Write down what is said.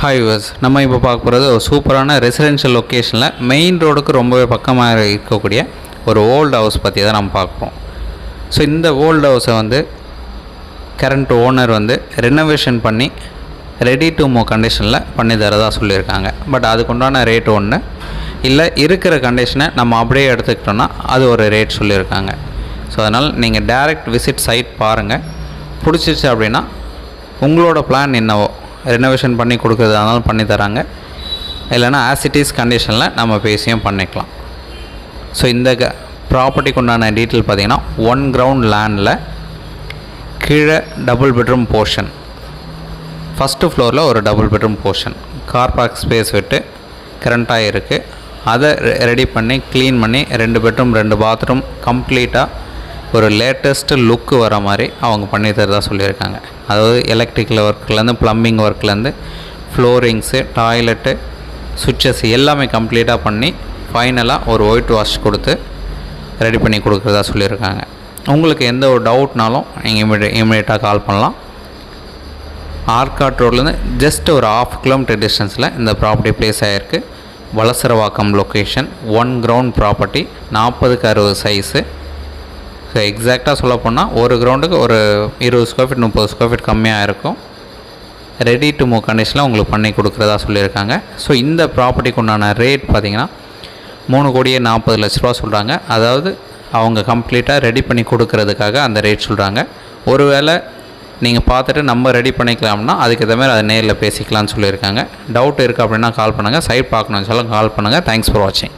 Hi viewers, நம்ம இப்போ பார்க்க போகிறது ஒரு சூப்பரான ரெசிடென்ஷியல் லொக்கேஷனில் மெயின் ரோடுக்கு ரொம்பவே பக்கமாக இருக்கக்கூடிய ஒரு ஓல்டு ஹவுஸ் பற்றி தான் நம்ம பார்க்குறோம். ஸோ இந்த ஓல்டு ஹவுஸை கரண்ட் ஓனர் ரெனோவேஷன் பண்ணி ரெடி டு மூவ் கண்டிஷனில் பண்ணி தரதா சொல்லியிருக்காங்க. பட் அதுக்குண்டான ரேட் ஒன்று இல்லை, இருக்கிற கண்டிஷனை நம்ம அப்படியே எடுத்துக்கிட்டோன்னா அது ஒரு ரேட் சொல்லியிருக்காங்க. ஸோ அதனால் நீங்கள் டைரக்ட் விசிட் சைட் பாருங்கள். பிடிச்சிச்சு அப்படின்னா உங்களோட பிளான் என்னவோ ரெனோவேஷன் பண்ணி கொடுக்குறதானாலும் பண்ணி தராங்க, இல்லைனா ஆசிட்டிஸ் கண்டிஷனில் நம்ம பேசியும் பண்ணிக்கலாம். ஸோ இந்த ப்ராப்பர்ட்டிக்கு உண்டான டீட்டெயில் பார்த்திங்கன்னா 1 கிரவுண்ட் லேண்டில் கீழே டபுள் பெட்ரூம் போர்ஷன், ஃபஸ்ட்டு ஃப்ளோரில் ஒரு double bedroom portion, car park space விட்டு கரண்ட்டாக இருக்குது. அதை ரெடி பண்ணி க்ளீன் பண்ணி 2 பெட்ரூம் 2 பாத்ரூம் கம்ப்ளீட்டாக ஒரு லேட்டஸ்ட்டு லுக்கு வர மாதிரி அவங்க பண்ணி தரதா சொல்லியிருக்காங்க. அதாவது எலக்ட்ரிக்கல் ஒர்க்லேருந்து ப்ளம்பிங் ஒர்க்லேருந்து ஃப்ளோரிங்ஸு, டாய்லெட்டு, சுவிட்சஸ் எல்லாமே கம்ப்ளீட்டாக பண்ணி ஃபைனலாக ஒரு ஒயிட் வாஷ் கொடுத்து ரெடி பண்ணி கொடுக்குறதா சொல்லியிருக்காங்க. உங்களுக்கு எந்த ஒரு டவுட்னாலும் நீங்கள் இமீடியட்டாக கால் பண்ணலாம். ஆர்காட் ரோட்லேருந்து ஜஸ்ட் ஒரு 1/2 கிலோமீட்டர் டிஸ்டன்ஸில் இந்த ப்ராப்பர்ட்டி ப்ளேஸ் ஆகிருக்கு. Valasaravakkam location, 1 ground property, 40x60 size. So எக்ஸாக்டாக சொல்ல போனால் ஒரு கிரவுண்டுக்கு ஒரு 20 ஸ்கொயர் ஃபீட் 30 ஸ்கொயர் ஃபீட் கம்மியாக இருக்கும். ரெடி டு மூவ் கண்டிஷனில் உங்களுக்கு பண்ணி கொடுக்குறதா சொல்லியிருக்காங்க. ஸோ இந்த ப்ராப்பர்ட்டிக்கு உண்டான ரேட் பார்த்திங்கன்னா 3,40,00,000 சொல்கிறாங்க. அதாவது அவங்க கம்ப்ளீட்டாக ரெடி பண்ணி கொடுக்கறதுக்காக அந்த ரேட் சொல்கிறாங்க. ஒருவேளை நீங்கள் பார்த்துட்டு நம்ம ரெடி பண்ணிக்கலாம்னா அதுக்கு ஏற்ற மாதிரி அதை நேரில் பேசிக்கலாம்னு சொல்லியிருக்காங்க. டவுட் இருக்குது அப்படின்னா கால் பண்ணுங்கள். சைட் பார்க்கணுன்னு சொல்ல கால் பண்ணுங்கள். தேங்க்ஸ் ஃபார் வாட்சிங்.